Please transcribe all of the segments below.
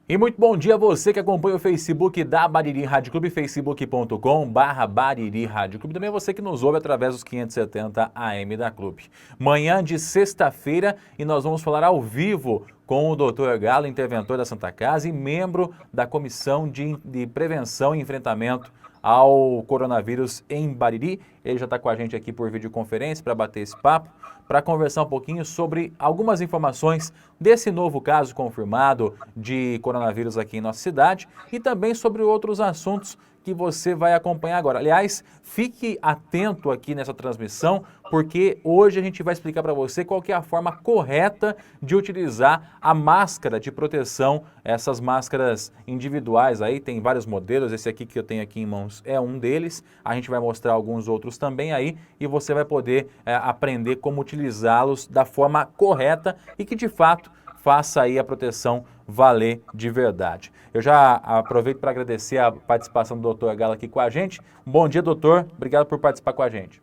E muito bom dia a você que acompanha o Facebook da Bariri Rádio Clube, facebook.com/Bariri Rádio Clube. Também você que nos ouve através dos 570 AM da Clube. Manhã de sexta-feira e nós vamos falar ao vivo com o Dr. Galo, interventor da Santa Casa e membro da Comissão de Prevenção e Enfrentamento ao coronavírus em Bariri. Ele já está com a gente aqui por videoconferência para bater esse papo, para conversar um pouquinho sobre algumas informações desse novo caso confirmado de coronavírus aqui em nossa cidade e também sobre outros assuntos que você vai acompanhar agora. Aliás, fique atento aqui nessa transmissão, porque hoje a gente vai explicar para você qual que é a forma correta de utilizar a máscara de proteção, essas máscaras individuais aí, tem vários modelos, esse aqui que eu tenho aqui em mãos é um deles, a gente vai mostrar alguns outros também aí e você vai poder aprender como utilizá-los da forma correta e que de fato faça aí a proteção valer de verdade. Eu já aproveito para agradecer a participação do Dr. Galo aqui com a gente. Bom dia, doutor. Obrigado por participar com a gente.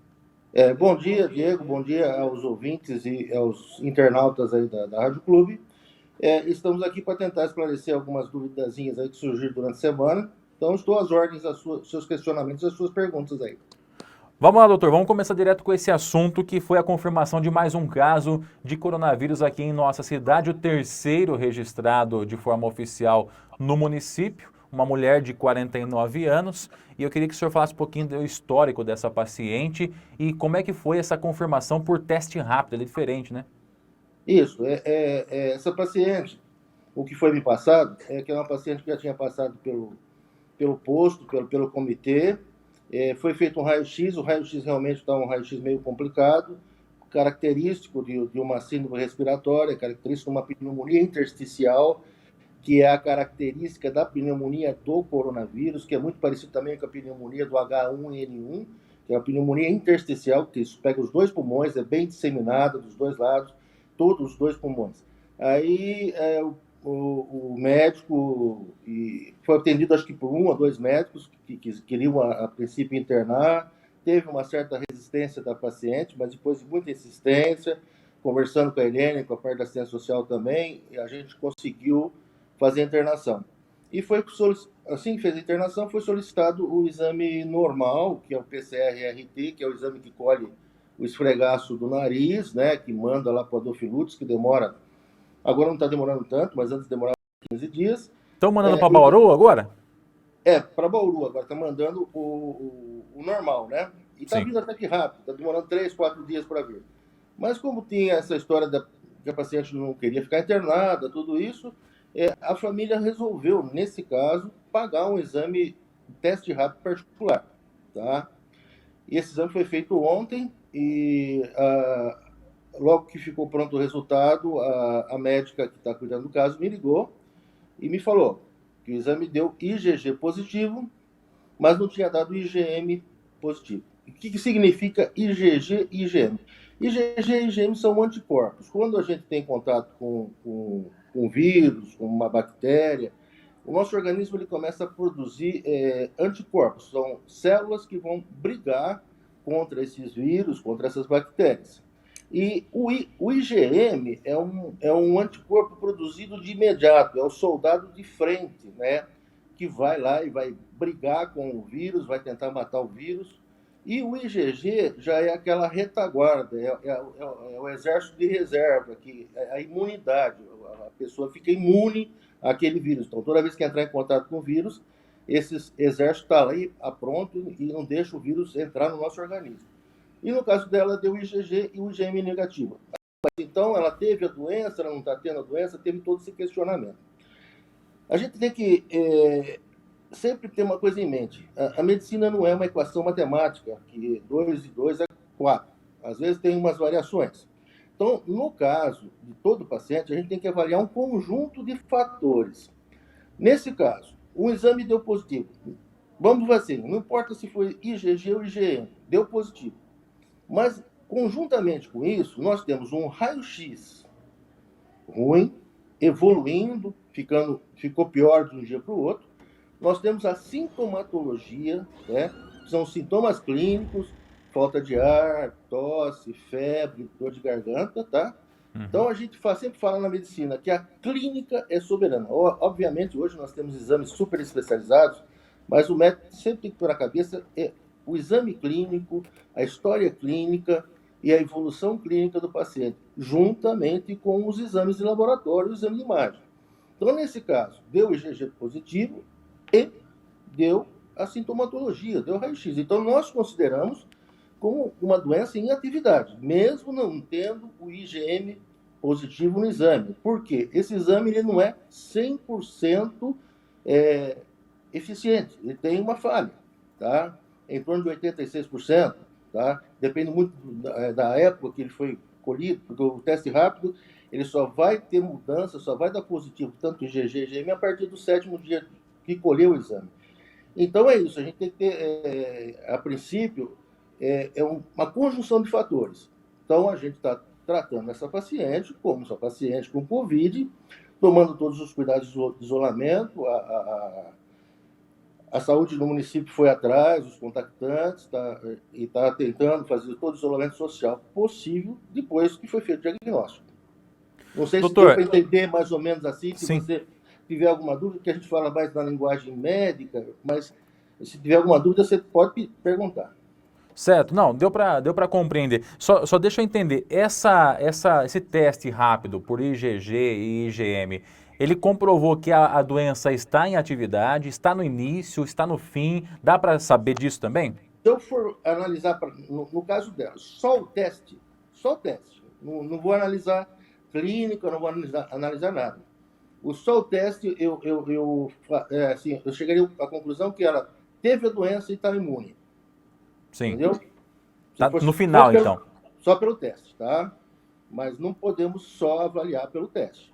Bom dia, Diego. Bom dia aos ouvintes e aos internautas aí da Rádio Clube. Estamos aqui para tentar esclarecer algumas duvidazinhas aí que surgiram durante a semana. Então, estou às ordens aos seus questionamentos e às suas perguntas aí. Vamos lá, doutor. Vamos começar direto com esse assunto que foi a confirmação de mais um caso de coronavírus aqui em nossa cidade, o terceiro registrado de forma oficial no município, uma mulher de 49 anos. E eu queria que o senhor falasse um pouquinho do histórico dessa paciente e como é que foi essa confirmação por teste rápido. Ele é diferente, né? Isso. Essa paciente, o que foi me passado, é que é uma paciente que já tinha passado pelo posto, pelo comitê. Foi feito um raio-x, o raio-x realmente está um raio-x meio complicado, característico de uma síndrome respiratória, característico de uma pneumonia intersticial, que é a característica da pneumonia do coronavírus, que é muito parecido também com a pneumonia do H1N1, que é a pneumonia intersticial, que isso pega os dois pulmões, é bem disseminada dos dois lados, todos os dois pulmões. Aí o médico foi atendido, acho que por um ou dois médicos que queriam a princípio internar, teve uma certa resistência da paciente, mas depois de muita insistência, conversando com a Helene, com a parte da assistência social também, a gente conseguiu fazer a internação. E foi assim que fez a internação, foi solicitado o exame normal, que é o PCR-RT, que é o exame que colhe o esfregaço do nariz, né, que manda lá para o Adolfo Lutz, que demora. Agora não está demorando tanto, mas antes demorava 15 dias. Estão mandando para Bauru agora? Para Bauru agora, está mandando o normal, né? E está vindo até que rápido, está demorando 3, 4 dias para vir. Mas como tinha essa história que a paciente não queria ficar internada, tudo isso, a família resolveu, nesse caso, pagar um exame, teste rápido particular, tá? E esse exame foi feito ontem e logo que ficou pronto o resultado, a médica que está cuidando do caso me ligou e me falou que o exame deu IgG positivo, mas não tinha dado IgM positivo. O que significa IgG e IgM? IgG e IgM são anticorpos. Quando a gente tem contato com um vírus, com uma bactéria, o nosso organismo ele começa a produzir anticorpos. São células que vão brigar contra esses vírus, contra essas bactérias. E o IgM é um anticorpo produzido de imediato, é o soldado de frente, né? Que vai lá e vai brigar com o vírus, vai tentar matar o vírus. E o IgG já é aquela retaguarda, é o exército de reserva, que é a imunidade. A pessoa fica imune àquele vírus. Então, toda vez que entrar em contato com o vírus, esse exército está ali pronto e não deixa o vírus entrar no nosso organismo. E no caso dela, deu IgG e o IgM negativo. Então, ela teve a doença, ela não está tendo a doença, teve todo esse questionamento. A gente tem que sempre ter uma coisa em mente. A medicina não é uma equação matemática, que 2 e 2 é 4. Às vezes tem umas variações. Então, no caso de todo paciente, a gente tem que avaliar um conjunto de fatores. Nesse caso, o exame deu positivo. Vamos ver assim, não importa se foi IgG ou IgM, deu positivo. Mas, conjuntamente com isso, nós temos um raio-x ruim, evoluindo, ficou pior de um dia para o outro. Nós temos a sintomatologia, né? São sintomas clínicos, falta de ar, tosse, febre, dor de garganta, tá? Então, a gente sempre fala na medicina que a clínica é soberana. Obviamente, hoje nós temos exames super especializados, mas o médico sempre tem que pôr na cabeça o exame clínico, a história clínica e a evolução clínica do paciente, juntamente com os exames de laboratório e o exame de imagem. Então, nesse caso, deu o IgG positivo e deu a sintomatologia, deu raio-x. Então, nós consideramos como uma doença em atividade, mesmo não tendo o IgM positivo no exame. Por quê? Esse exame ele não é 100% eficiente, ele tem uma falha, tá? Em torno de 86%, tá? Depende muito da época que ele foi colhido, porque o teste rápido ele só vai ter mudança, só vai dar positivo, tanto IgG e IgM, a partir do 7º dia que colheu o exame. Então é isso, a gente tem que ter, a princípio, uma conjunção de fatores. Então a gente está tratando essa paciente como sua paciente com Covid, tomando todos os cuidados de isolamento, a saúde do município foi atrás, os contactantes, e está tentando fazer todo o isolamento social possível depois que foi feito o diagnóstico. Não sei se deu para entender mais ou menos assim, se você tiver alguma dúvida, que a gente fala mais na linguagem médica, mas se tiver alguma dúvida, você pode perguntar. Certo, não, deu para compreender. Só deixa eu entender, esse teste rápido por IgG e IgM, ele comprovou que a doença está em atividade, está no início, está no fim, dá para saber disso também? Se eu for analisar, no caso dela, só o teste, não vou analisar clínica, não vou analisar nada. Só o teste, eu chegaria à conclusão que ela teve a doença e está imune. Sim. Entendeu? Tá no final, então. Só pelo teste, tá? Mas não podemos só avaliar pelo teste.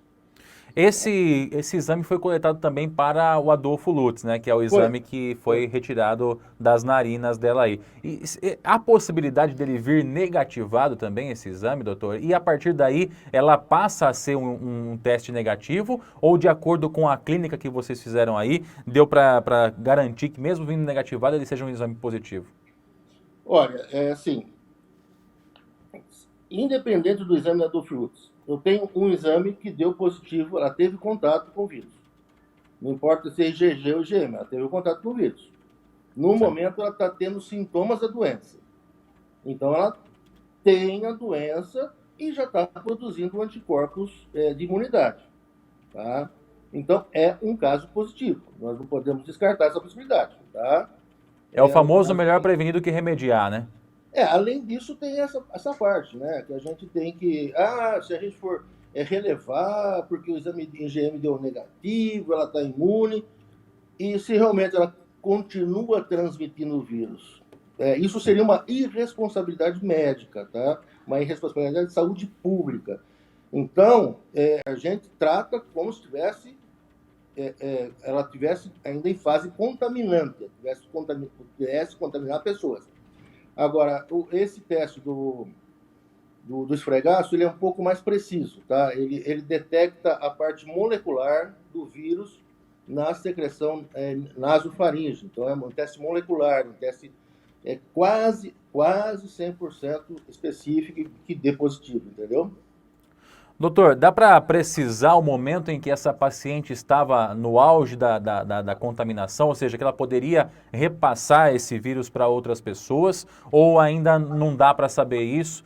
Esse exame foi coletado também para o Adolfo Lutz, né? Que é o exame que foi retirado das narinas dela aí. E há possibilidade dele vir negativado também, esse exame, doutor? E a partir daí, ela passa a ser um teste negativo? Ou de acordo com a clínica que vocês fizeram aí, deu para garantir que mesmo vindo negativado, ele seja um exame positivo? Olha, assim, independente do exame da Adolfo Lutz, eu tenho um exame que deu positivo, ela teve contato com o vírus. Não importa se é IgG ou IgM, ela teve contato com o vírus. No momento, ela está tendo sintomas da doença. Então, ela tem a doença e já está produzindo anticorpos de imunidade. Tá? Então, é um caso positivo. Nós não podemos descartar essa possibilidade. Tá? É o famoso melhor prevenir do que remediar, né? Além disso, tem essa parte, né? Que a gente tem que... se a gente for relevar, porque o exame de IgM deu negativo, ela está imune, e se realmente ela continua transmitindo o vírus. Isso seria uma irresponsabilidade médica, tá? Uma irresponsabilidade de saúde pública. Então, a gente trata como se ela tivesse ainda em fase contaminante, pudesse contaminar pessoas. Agora, esse teste do esfregaço, ele é um pouco mais preciso, tá? Ele detecta a parte molecular do vírus na secreção nasofaríngea. Então, é um teste molecular, um teste quase 100% específico que dê positivo, entendeu? Doutor, dá para precisar o momento em que essa paciente estava no auge da contaminação, ou seja, que ela poderia repassar esse vírus para outras pessoas, ou ainda não dá para saber isso?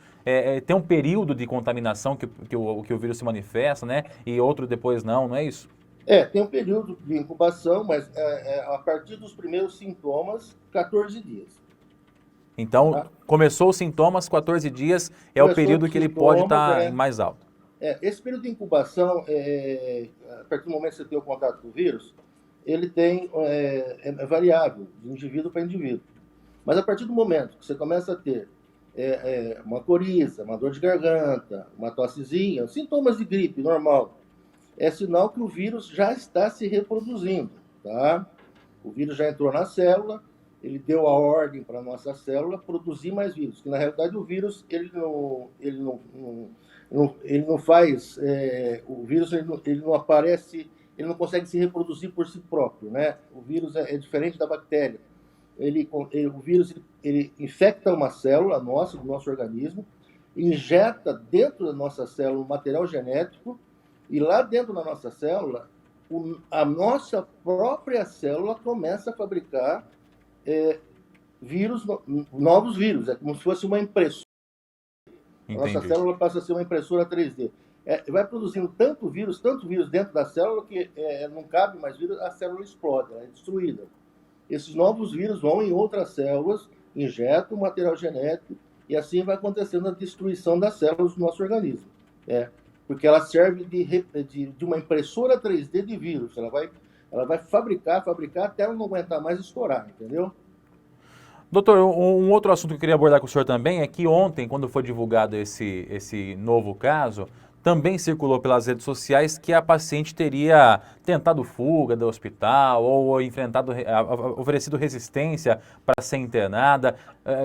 Tem um período de contaminação que o vírus se manifesta, né? E outro depois não é isso? Tem um período de incubação, mas a partir dos primeiros sintomas, 14 dias. Então, começou os sintomas, 14 dias é o período que ele pode estar mais alto. Esse período de incubação, a partir do momento que você tem o contato com o vírus, ele é variável de indivíduo para indivíduo. Mas a partir do momento que você começa a ter uma coriza, uma dor de garganta, uma tossezinha, sintomas de gripe normal, é sinal que o vírus já está se reproduzindo, tá? O vírus já entrou na célula, ele deu a ordem para a nossa célula produzir mais vírus, que na realidade o vírus ele não faz, o vírus ele não aparece, ele não consegue se reproduzir por si próprio, né? O vírus é diferente da bactéria. O vírus ele infecta uma célula nossa, do nosso organismo, injeta dentro da nossa célula um material genético e lá dentro da nossa célula, a nossa própria célula começa a fabricar novos vírus. É como se fosse uma impressora. A nossa Entendi. célula passa a ser uma impressora 3D. Vai produzindo tanto vírus dentro da célula que não cabe mais vírus, a célula explode, ela é destruída. Esses novos vírus vão em outras células, injetam material genético e assim vai acontecendo a destruição das células do nosso organismo. Porque ela serve de uma impressora 3D de vírus. Ela vai fabricar até ela não aguentar mais estourar, entendeu? Doutor, um outro assunto que eu queria abordar com o senhor também é que ontem, quando foi divulgado esse novo caso, também circulou pelas redes sociais que a paciente teria tentado fuga do hospital ou oferecido resistência para ser internada.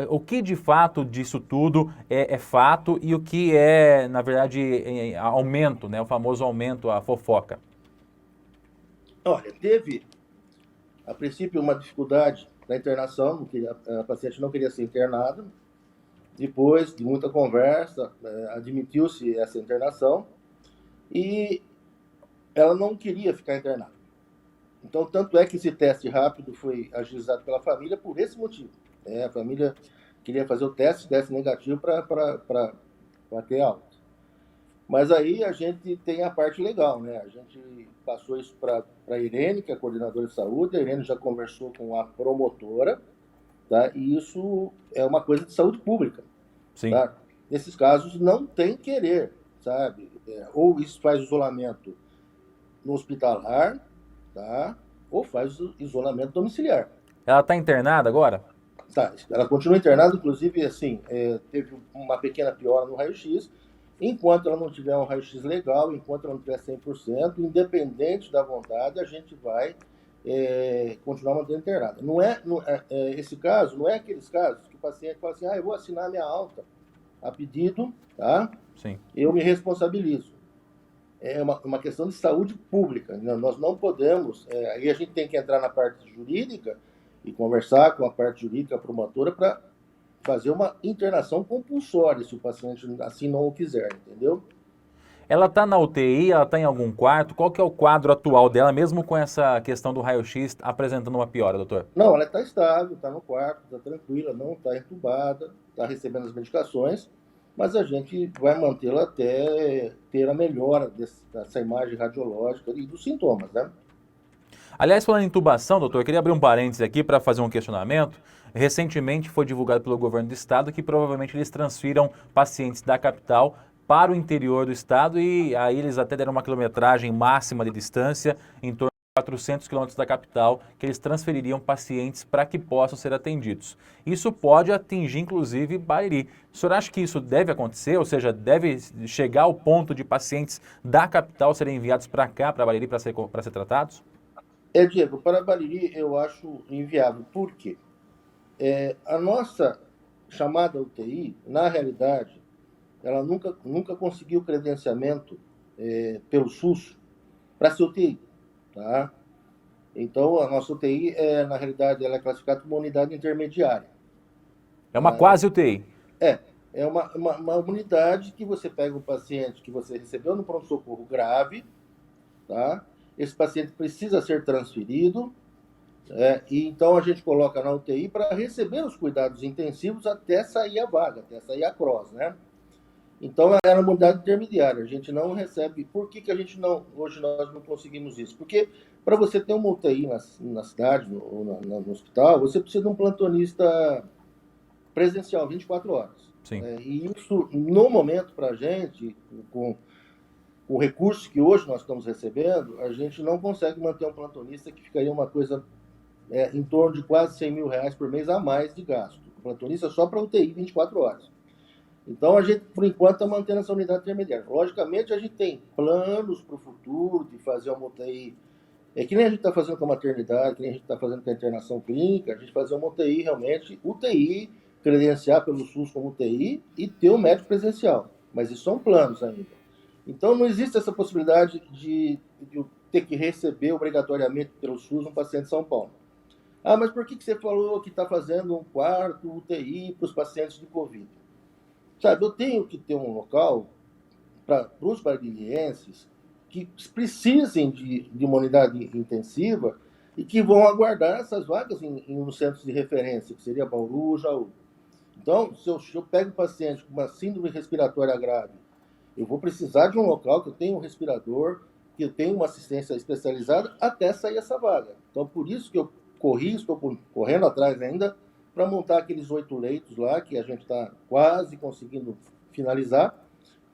O que de fato disso tudo é fato e o que é, na verdade, aumento, né? O famoso aumento, a fofoca? Olha, teve, a princípio, uma dificuldade na internação, a paciente não queria ser internada. Depois de muita conversa, admitiu-se essa internação e ela não queria ficar internada. Então, tanto é que esse teste rápido foi agilizado pela família por esse motivo. A família queria fazer o teste negativo para ter alta. Mas aí a gente tem a parte legal, né? A gente passou isso para a Irene, que é a coordenadora de saúde. A Irene já conversou com a promotora, tá? E isso é uma coisa de saúde pública. Sim. Tá? Nesses casos, não tem querer, sabe? Ou isso faz isolamento no hospitalar, tá? Ou faz isolamento domiciliar. Ela está internada agora? Tá, ela continua internada, inclusive, assim, teve uma pequena piora no raio-x. Enquanto ela não tiver um raio-x legal, enquanto ela não tiver 100%, independente da vontade, a gente vai continuar mantendo internada. Esse caso não é aqueles casos que o paciente fala assim, eu vou assinar minha alta a pedido, tá? Sim. Eu me responsabilizo. É uma questão de saúde pública. Nós não podemos... aí a gente tem que entrar na parte jurídica e conversar com a parte jurídica, a promotora, para fazer uma internação compulsória, se o paciente assim não o quiser, entendeu? Ela está na UTI, ela está em algum quarto? Qual que é o quadro atual dela, mesmo com essa questão do raio-x apresentando uma piora, doutor? Não, ela está estável, está no quarto, está tranquila, não está entubada, está recebendo as medicações, mas a gente vai mantê-la até ter a melhora dessa imagem radiológica e dos sintomas, né? Aliás, falando em intubação, doutor, eu queria abrir um parênteses aqui para fazer um questionamento. Recentemente foi divulgado pelo governo do estado que provavelmente eles transfiram pacientes da capital para o interior do estado e aí eles até deram uma quilometragem máxima de distância, em torno de 400 quilômetros da capital, que eles transfeririam pacientes para que possam ser atendidos. Isso pode atingir, inclusive, Bariri. O senhor acha que isso deve acontecer, ou seja, deve chegar ao ponto de pacientes da capital serem enviados para cá, para Bariri, para ser tratados? Diego, para Bariri eu acho inviável. Por quê? A nossa chamada UTI, na realidade, ela nunca conseguiu credenciamento pelo SUS para ser UTI, tá? Então, a nossa UTI, na realidade, ela é classificada como uma unidade intermediária. É uma quase UTI. É uma unidade que você pega um paciente que você recebeu no pronto-socorro grave, tá? Esse paciente precisa ser transferido, e então a gente coloca na UTI para receber os cuidados intensivos até sair a vaga, até sair a cross, né? Então, é uma unidade intermediária. A gente não recebe... Por que a gente não... Hoje nós não conseguimos isso? Porque para você ter uma UTI na cidade ou no hospital, você precisa de um plantonista presencial, 24 horas. Sim. E isso, no momento, para a gente, com o recurso que hoje nós estamos recebendo, a gente não consegue manter um plantonista que ficaria uma coisa em torno de quase R$100.000 por mês a mais de gasto. O plantonista só para UTI, 24 horas. Então, a gente, por enquanto, está mantendo essa unidade intermediária. Logicamente, a gente tem planos para o futuro de fazer uma UTI. Que nem a gente está fazendo com a maternidade, que nem a gente está fazendo com a internação clínica, a gente fazer uma UTI realmente, UTI, credenciar pelo SUS como UTI e ter um médico presencial. Mas isso são planos ainda. Então, não existe essa possibilidade de ter que receber obrigatoriamente pelo SUS um paciente de São Paulo. Mas por que você falou que está fazendo um quarto UTI para os pacientes de Covid? Sabe, eu tenho que ter um local para os baririenses que precisem de uma unidade intensiva e que vão aguardar essas vagas em um centro de referência, que seria Bauru, Jaú. Então, se eu pego um paciente com uma síndrome respiratória grave, eu vou precisar de um local que eu tenha um respirador, que eu tenha uma assistência especializada até sair essa vaga. Então, por isso que eu estou correndo atrás ainda para montar aqueles 8 leitos lá, que a gente está quase conseguindo finalizar,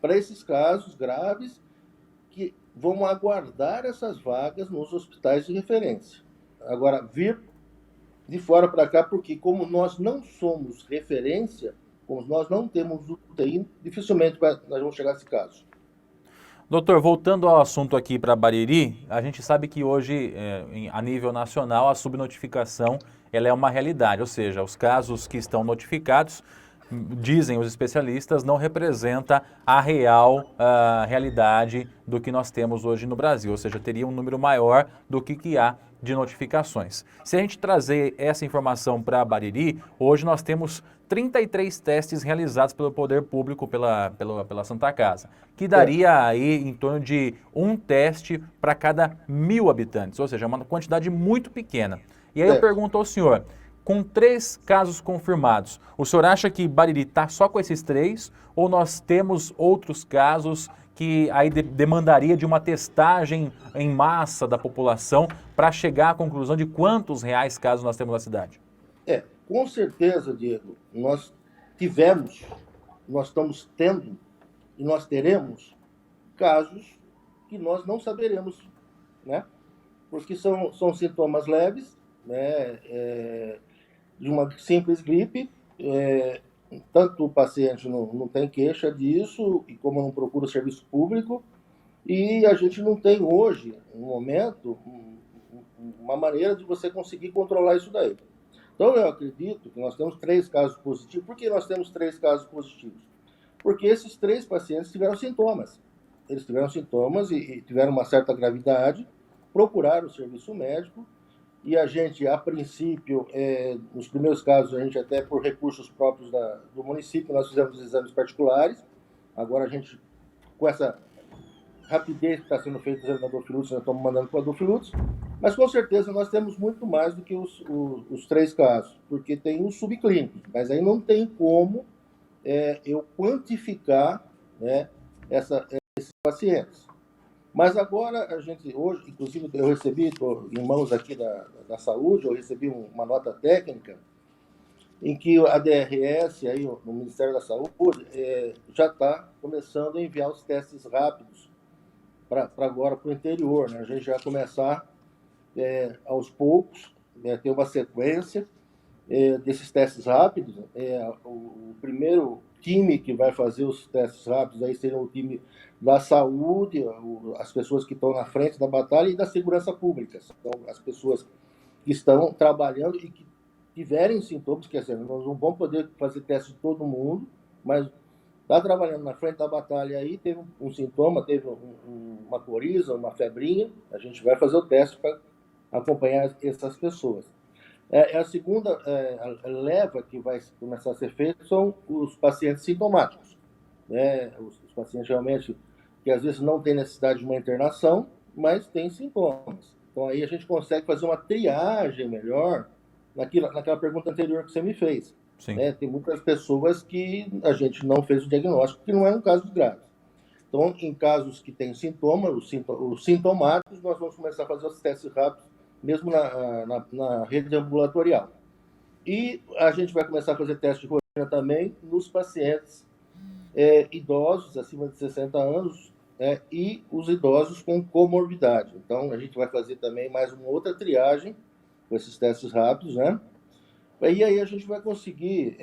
para esses casos graves que vão aguardar essas vagas nos hospitais de referência. Agora, vir de fora para cá, porque como nós não somos referência, como nós não temos UTI, dificilmente nós vamos chegar a esse caso. Doutor, voltando ao assunto aqui para Bariri, a gente sabe que hoje, a nível nacional, a subnotificação ela é uma realidade, ou seja, os casos que estão notificados, dizem os especialistas, não representa a real realidade do que nós temos hoje no Brasil, ou seja, teria um número maior do que há de notificações. Se a gente trazer essa informação para Bariri, hoje nós temos 33 testes realizados pelo poder público, pela Santa Casa, que daria aí em torno de um teste para cada 1.000 habitantes, ou seja, uma quantidade muito pequena. E aí eu pergunto ao senhor, com 3 casos confirmados, o senhor acha que Bariri está só com esses 3 ou nós temos outros casos que aí demandaria de uma testagem em massa da população para chegar à conclusão de quantos reais casos nós temos na cidade? Com certeza, Diego, nós estamos tendo e nós teremos casos que nós não saberemos, né? Porque são sintomas leves, né? De uma simples gripe, tanto o paciente não tem queixa disso, e como não procura o serviço público, e a gente não tem hoje, no momento, uma maneira de você conseguir controlar isso daí. Então, eu acredito que nós temos 3 casos positivos. Por que nós temos 3 casos positivos? Porque esses 3 pacientes tiveram sintomas. Eles tiveram sintomas e tiveram uma certa gravidade, procuraram o serviço médico, e a gente, a princípio, nos primeiros casos, a gente até por recursos próprios do município, nós fizemos exames particulares. Agora a gente, com essa rapidez que está sendo feito o exame da Adolfo, nós estamos mandando para o Adolfo, mas com certeza nós temos muito mais do que os 3 casos, porque tem os subclínicos, mas aí não tem como eu quantificar, né, esses pacientes. Mas agora a gente, hoje, inclusive eu recebi, estou em mãos aqui da saúde, eu recebi uma nota técnica em que a DRS, aí, no Ministério da Saúde, já está começando a enviar os testes rápidos para agora para o interior. Né? A gente vai começar aos poucos, ter uma sequência desses testes rápidos. O primeiro time que vai fazer os testes rápidos aí seria o time da saúde, as pessoas que estão na frente da batalha, e da segurança pública. Então, as pessoas que estão trabalhando e que tiverem sintomas, quer dizer, nós não vamos poder fazer teste de todo mundo, mas está trabalhando na frente da batalha aí, teve um sintoma, teve uma coriza, uma febrinha, a gente vai fazer o teste para acompanhar essas pessoas. A segunda leva que vai começar a ser feita são os pacientes sintomáticos. Né? Os pacientes realmente que às vezes não têm necessidade de uma internação, mas têm sintomas. Então aí a gente consegue fazer uma triagem melhor naquela pergunta anterior que você me fez. Né? Tem muitas pessoas que a gente não fez o diagnóstico, que não é um caso grave. Então, em casos que têm sintomas, os sintomáticos, nós vamos começar a fazer os testes rápidos, mesmo na rede ambulatorial. E a gente vai começar a fazer teste de rotina também nos pacientes idosos, acima de 60 anos, e os idosos com comorbidade. Então, a gente vai fazer também mais uma outra triagem com esses testes rápidos, né? E aí a gente vai conseguir,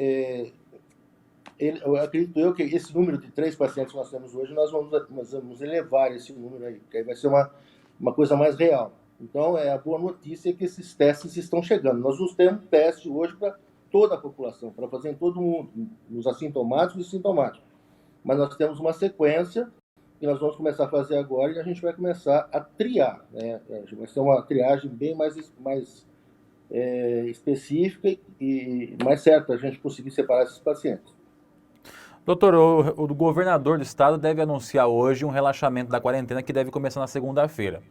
eu acredito que esse número de 3 pacientes que nós temos hoje, nós vamos elevar esse número aí, que aí vai ser uma coisa mais real. Então, a boa notícia é que esses testes estão chegando. Nós não temos teste hoje para toda a população, para fazer em todo mundo, nos assintomáticos e sintomáticos. Mas nós temos uma sequência que nós vamos começar a fazer agora e a gente vai começar a triar. Né? Vai ser uma triagem bem mais específica e mais certa a gente conseguir separar esses pacientes. Doutor, o governador do estado deve anunciar hoje um relaxamento da quarentena que deve começar na segunda-feira.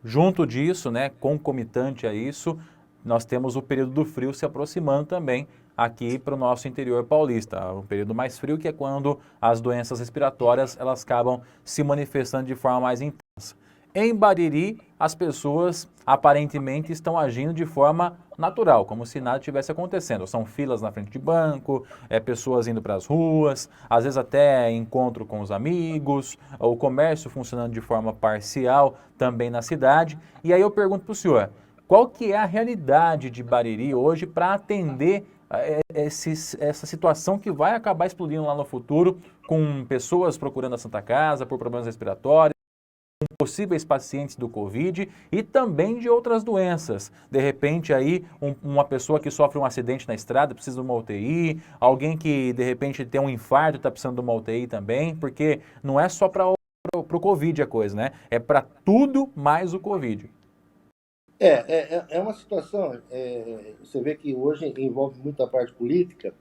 Junto disso, né, concomitante a isso, nós temos o período do frio se aproximando também aqui para o nosso interior paulista. Um período mais frio que é quando as doenças respiratórias elas acabam se manifestando de forma mais intensa. Em Bariri, as pessoas aparentemente estão agindo de forma natural, como se nada tivesse acontecendo. São filas na frente de banco, pessoas indo para as ruas, às vezes até encontro com os amigos, o comércio funcionando de forma parcial também na cidade. E aí eu pergunto para o senhor, qual que é a realidade de Bariri hoje para atender essa situação que vai acabar explodindo lá no futuro, com pessoas procurando a Santa Casa por problemas respiratórios, possíveis pacientes do Covid e também de outras doenças. De repente aí uma pessoa que sofre um acidente na estrada precisa de uma UTI, alguém que de repente tem um infarto está precisando de uma UTI também, porque não é só para o Covid a coisa, né? É para tudo mais o Covid. É uma situação, você vê que hoje envolve muita parte política,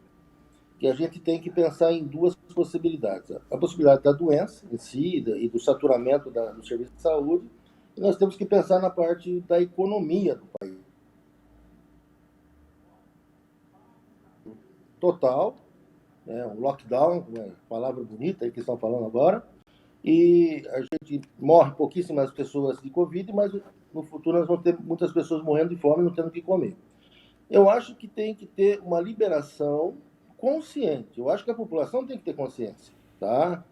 que a gente tem que pensar em duas possibilidades. A possibilidade da doença em si e do saturamento do serviço de saúde, e nós temos que pensar na parte da economia do país. Total, né, um lockdown, uma palavra bonita aí que estão falando agora, e a gente morre pouquíssimas pessoas de Covid, mas no futuro nós vamos ter muitas pessoas morrendo de fome e não tendo o que comer. Eu acho que tem que ter uma liberação consciente. Eu acho que a população tem que ter consciência, tá?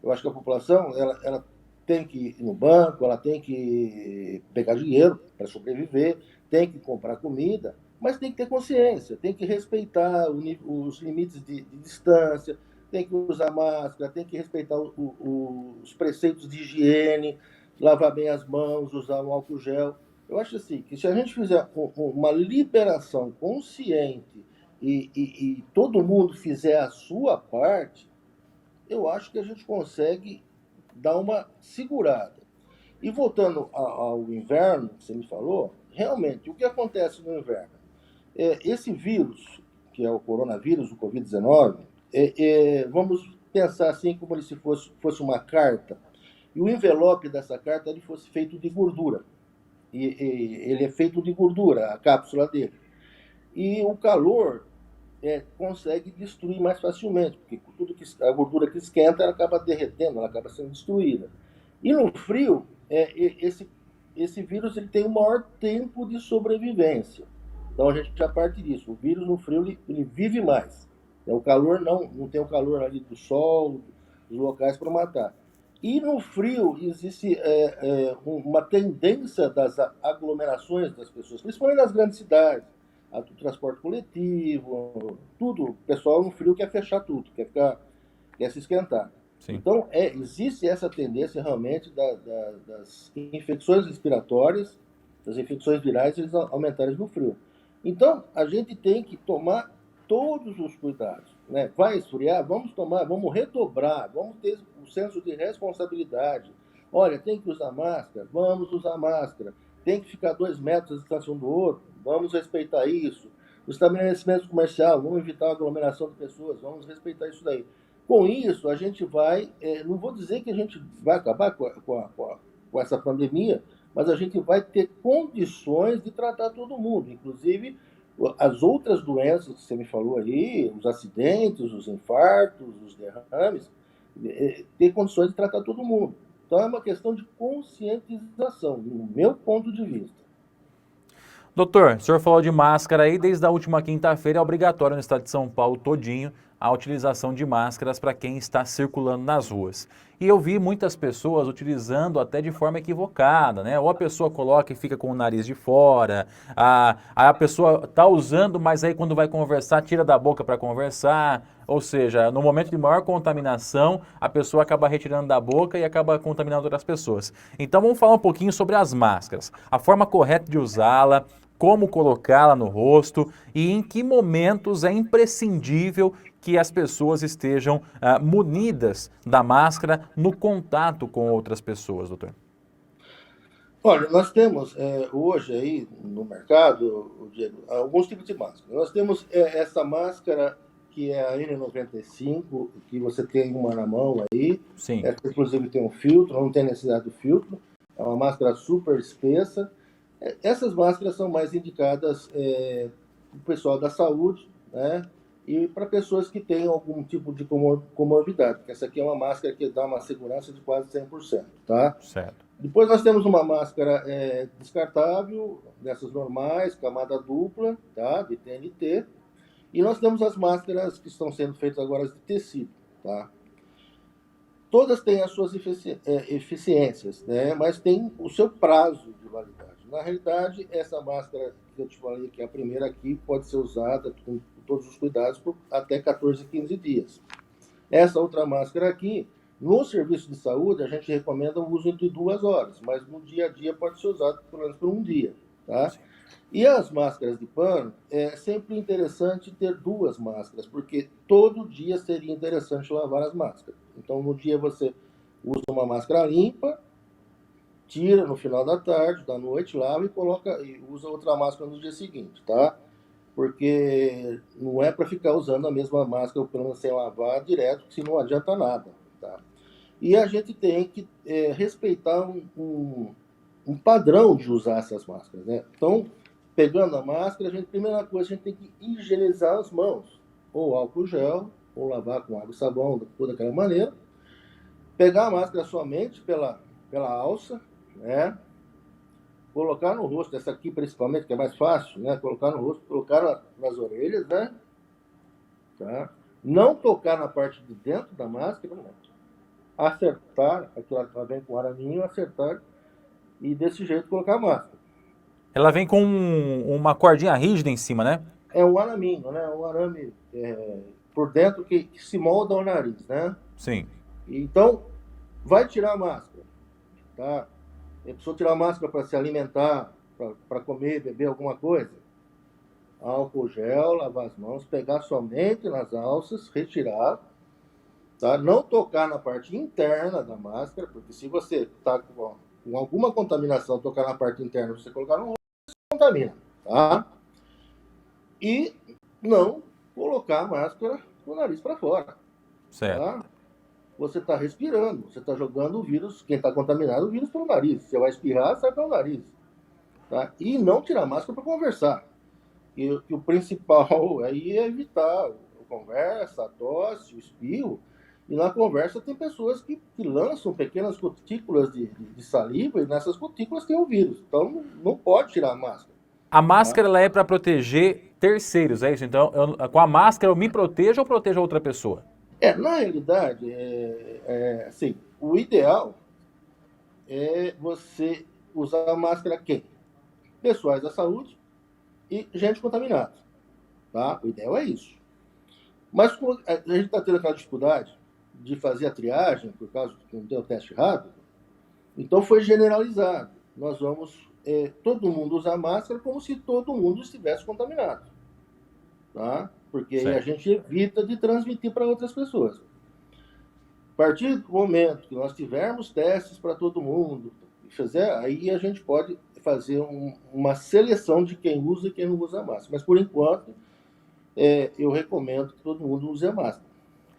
Eu acho que a população ela tem que ir no banco, ela tem que pegar dinheiro para sobreviver, tem que comprar comida, mas tem que ter consciência, tem que respeitar os limites de distância, tem que usar máscara, tem que respeitar os preceitos de higiene, lavar bem as mãos, usar um álcool gel. Eu acho assim, que se a gente fizer uma liberação consciente e todo mundo fizer a sua parte, eu acho que a gente consegue dar uma segurada. E voltando ao inverno, que você me falou, realmente, o que acontece no inverno? Esse vírus, que é o coronavírus, o Covid-19, vamos pensar assim como se fosse uma carta, e o envelope dessa carta ele fosse feito de gordura. Ele é feito de gordura, a cápsula dele. E o calor consegue destruir mais facilmente, porque a gordura que esquenta ela acaba derretendo, ela acaba sendo destruída. E no frio, esse vírus ele tem um maior tempo de sobrevivência. Então a gente já parte disso. O vírus no frio ele vive mais. O calor não tem o calor ali do sol, dos locais para matar. E no frio existe uma tendência das aglomerações das pessoas, principalmente nas grandes cidades, do transporte coletivo, tudo. O pessoal no frio quer fechar tudo, quer se esquentar. Sim. Então, existe essa tendência realmente das infecções respiratórias, das infecções virais, eles aumentarem no frio. Então, a gente tem que tomar todos os cuidados. Né? Vai esfriar? Vamos redobrar, vamos ter um senso de responsabilidade. Olha, tem que usar máscara? Vamos usar máscara. Tem que ficar 2 metros da distância um do outro? Vamos respeitar isso. O estabelecimento comercial, vamos evitar a aglomeração de pessoas, vamos respeitar isso daí. Com isso, a gente vai, não vou dizer que a gente vai acabar com essa pandemia, mas a gente vai ter condições de tratar todo mundo, inclusive as outras doenças que você me falou aí, os acidentes, os infartos, os derrames, ter condições de tratar todo mundo. Então é uma questão de conscientização, do meu ponto de vista. Doutor, o senhor falou de máscara aí, desde a última quinta-feira é obrigatório no estado de São Paulo todinho a utilização de máscaras para quem está circulando nas ruas. E eu vi muitas pessoas utilizando até de forma equivocada, né? Ou a pessoa coloca e fica com o nariz de fora, a pessoa está usando, mas aí quando vai conversar, tira da boca para conversar. Ou seja, no momento de maior contaminação, a pessoa acaba retirando da boca e acaba contaminando outras pessoas. Então vamos falar um pouquinho sobre as máscaras. A forma correta de usá-la, como colocá-la no rosto e em que momentos é imprescindível que as pessoas estejam munidas da máscara no contato com outras pessoas, doutor. Olha, nós temos hoje aí no mercado, Diego, alguns tipos de máscara. Nós temos essa máscara que é a N95, que você tem uma na mão aí. Sim. Essa, inclusive, tem um filtro, não tem necessidade do filtro. É uma máscara super espessa. Essas máscaras são mais indicadas para o pessoal da saúde, né? E para pessoas que têm algum tipo de comorbidade. Porque essa aqui é uma máscara que dá uma segurança de quase 100%, tá? Certo. Depois nós temos uma máscara descartável, dessas normais, camada dupla, tá? De TNT. E nós temos as máscaras que estão sendo feitas agora de tecido, tá? Todas têm as suas eficiências, né? Mas tem o seu prazo de validade. Na realidade, essa máscara que eu te falei, que é a primeira aqui, pode ser usada com todos os cuidados por até 14, 15 dias. Essa outra máscara aqui, no serviço de saúde, a gente recomenda o uso de 2 horas, mas no dia a dia pode ser usado pelo menos por um dia, tá? E as máscaras de pano, é sempre interessante ter 2 máscaras, porque todo dia seria interessante lavar as máscaras. Então, no dia você usa uma máscara limpa, tira no final da tarde, da noite, lava e usa outra máscara no dia seguinte, tá? Porque não é para ficar usando a mesma máscara, pelo menos sem lavar direto, porque senão não adianta nada, tá? E a gente tem que respeitar um padrão de usar essas máscaras, né? Então, pegando a máscara, primeira coisa, a gente tem que higienizar as mãos, ou álcool gel, ou lavar com água e sabão, toda daquela maneira. Pegar a máscara somente pela alça, né? Colocar no rosto, essa aqui principalmente, que é mais fácil, né? Colocar no rosto, colocar nas orelhas, né? Tá? Não tocar na parte de dentro da máscara, né? Acertar, aqui ela vem com araminho, acertar e desse jeito colocar a máscara. Ela vem com uma cordinha rígida em cima, né? É um araminho, né? Um arame por dentro que se molda ao nariz, né? Sim. Então, vai tirar a máscara, tá? A pessoa tirar a máscara para se alimentar, para comer, beber alguma coisa. Álcool gel, lavar as mãos, pegar somente nas alças, retirar, tá? Não tocar na parte interna da máscara, porque se você está com alguma contaminação, tocar na parte interna, você colocar no rosto, você contamina, tá? E não colocar a máscara com o nariz para fora. Certo. Tá? Você está respirando, você está jogando o vírus, quem está contaminado, o vírus pelo nariz. Você vai espirrar, sai pelo nariz. Tá? E não tirar a máscara para conversar. E o principal aí é evitar a conversa, a tosse, o espirro. E na conversa tem pessoas que lançam pequenas gotículas de saliva e nessas gotículas tem o vírus. Então não pode tirar a máscara. A máscara ela é para proteger terceiros, é isso? Então, com a máscara eu me protejo ou protejo a outra pessoa? Na realidade, assim, o ideal é você usar a máscara quem? Pessoais da saúde e gente contaminada, tá? O ideal é isso. Mas a gente está tendo aquela dificuldade de fazer a triagem, por causa de não ter o teste rápido, então foi generalizado. Nós vamos, todo mundo usar máscara como se todo mundo estivesse contaminado, tá? Porque aí a gente evita de transmitir para outras pessoas. A partir do momento que nós tivermos testes para todo mundo, aí a gente pode fazer uma seleção de quem usa e quem não usa máscara. Mas, por enquanto, eu recomendo que todo mundo use a máscara.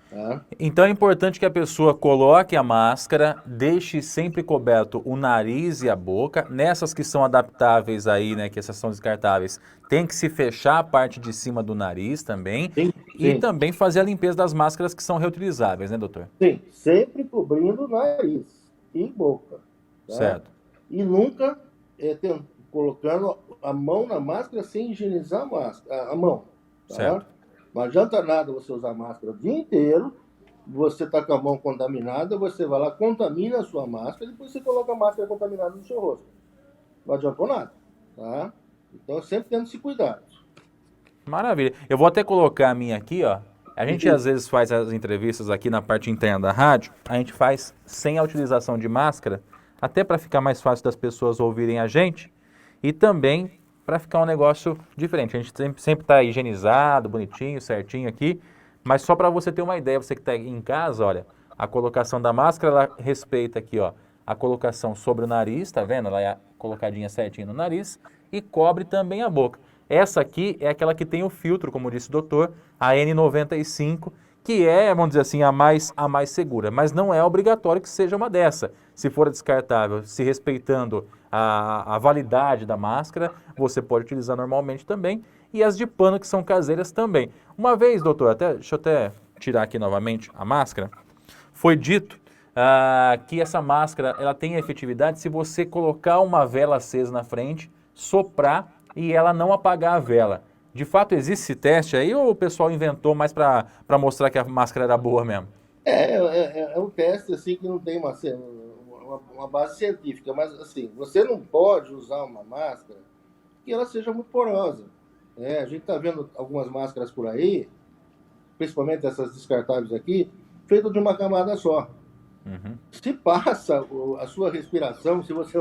Tá? Então é importante que a pessoa coloque a máscara, deixe sempre coberto o nariz e a boca. Nessas que são adaptáveis aí, né, que essas são descartáveis, tem que se fechar a parte de cima do nariz também. Sim. E também fazer a limpeza das máscaras que são reutilizáveis, né, doutor? Sim, sempre cobrindo nariz e boca. Tá? Certo. E nunca colocando a mão na máscara sem higienizar a mão. Tá? Certo. Não adianta nada você usar máscara o dia inteiro, você está com a mão contaminada, você vai lá, contamina a sua máscara, e depois você coloca a máscara contaminada no seu rosto. Não adiantou nada. Tá? Então, sempre tendo esse cuidado. Maravilha. Eu vou até colocar a minha aqui, ó. A gente às vezes faz as entrevistas aqui na parte interna da rádio, a gente faz sem a utilização de máscara, até para ficar mais fácil das pessoas ouvirem a gente e também para ficar um negócio diferente. A gente sempre está higienizado, bonitinho, certinho aqui, mas só para você ter uma ideia, você que está em casa, olha, a colocação da máscara, ela respeita aqui, ó, a colocação sobre o nariz, tá vendo? Ela é colocadinha certinho no nariz e cobre também a boca. Essa aqui é aquela que tem o filtro, como disse o doutor, a N95, que é, vamos dizer assim, a mais segura. Mas não é obrigatório que seja uma dessa. Se for descartável, se respeitando a validade da máscara, você pode utilizar normalmente também. E as de pano, que são caseiras também. Uma vez, doutor, deixa eu até tirar aqui novamente a máscara, foi dito que essa máscara ela tem efetividade se você colocar uma vela acesa na frente, soprar e ela não apagar a vela. De fato, existe esse teste aí ou o pessoal inventou mais para mostrar que a máscara era boa mesmo? É um teste assim que não tem uma base científica, mas assim, você não pode usar uma máscara que ela seja muito porosa. A gente está vendo algumas máscaras por aí, principalmente essas descartáveis aqui, feitas de uma camada só. Uhum. Se passa a sua respiração, se você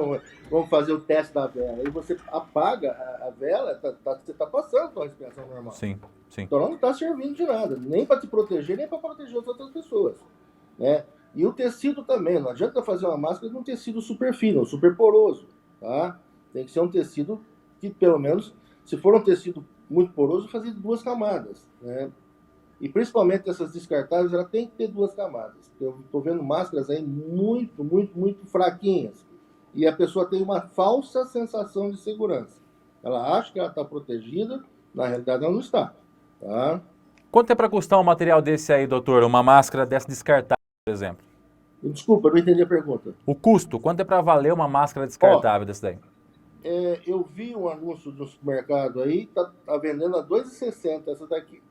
vamos fazer o teste da vela e você apaga a vela, você está passando a sua respiração normal. Sim, sim. Então ela não está servindo de nada, nem para te proteger, nem para proteger as outras pessoas. Né? E o tecido também, não adianta fazer uma máscara de um tecido super fino, super poroso. Tá? Tem que ser um tecido que, pelo menos, se for um tecido muito poroso, fazer 2 camadas. Né? E principalmente essas descartáveis, ela tem que ter 2 camadas. Eu estou vendo máscaras aí muito fraquinhas. E a pessoa tem uma falsa sensação de segurança. Ela acha que ela está protegida, na realidade ela não está. Tá? Quanto é para custar um material desse aí, doutor? Uma máscara dessa descartável, por exemplo? Desculpa, eu não entendi a pergunta. O custo, quanto é para valer uma máscara descartável desse daí? Eu vi um anúncio no supermercado aí, tá vendendo a R$ 2,60 essa daqui.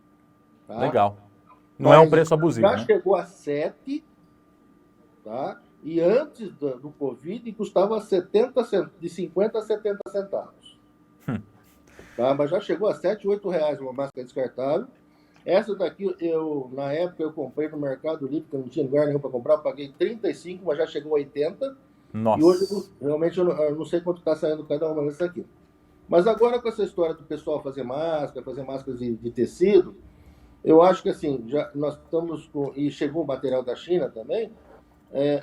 Tá? Legal. Não é um preço abusivo, já né? chegou a 7, tá? E antes do Covid custava de 50 a 70 centavos. Tá? Mas já chegou a 7, 8 reais uma máscara descartável. Essa daqui, na época, eu comprei no Mercado Livre, que eu não tinha lugar nenhum para comprar, eu paguei 35, mas já chegou a 80. Nossa. E hoje, realmente, eu não sei quanto está saindo cada uma dessas aqui. Mas agora, com essa história do pessoal fazer máscaras de tecido, eu acho que assim, nós estamos e chegou o material da China também,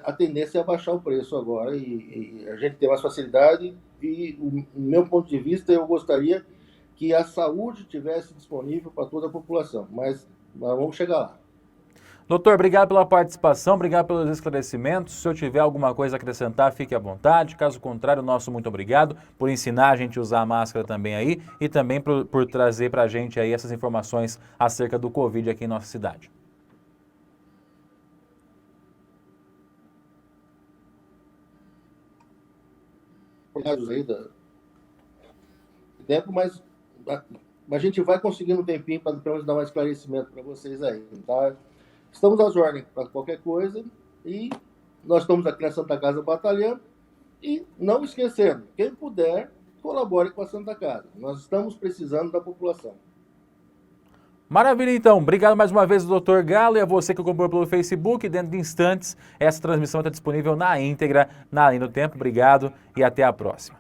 a tendência é abaixar o preço agora e a gente tem mais facilidade e, do meu ponto de vista, eu gostaria que a saúde tivesse disponível para toda a população, mas nós vamos chegar lá. Doutor, obrigado pela participação, obrigado pelos esclarecimentos. Se eu tiver alguma coisa a acrescentar, fique à vontade. Caso contrário, nosso muito obrigado por ensinar a gente a usar a máscara também aí e também por trazer para a gente aí essas informações acerca do Covid aqui em nossa cidade. Aí tempo, mas a gente vai conseguindo um tempinho para pelo menos dar mais esclarecimento para vocês aí, tá? Estamos às ordens para qualquer coisa e nós estamos aqui na Santa Casa batalhando e não esquecendo, quem puder, colabore com a Santa Casa. Nós estamos precisando da população. Maravilha, então. Obrigado mais uma vez, doutor Galo, e a você que acompanhou pelo Facebook. Dentro de instantes, essa transmissão está disponível na íntegra, na Linha do Tempo. Obrigado e até a próxima.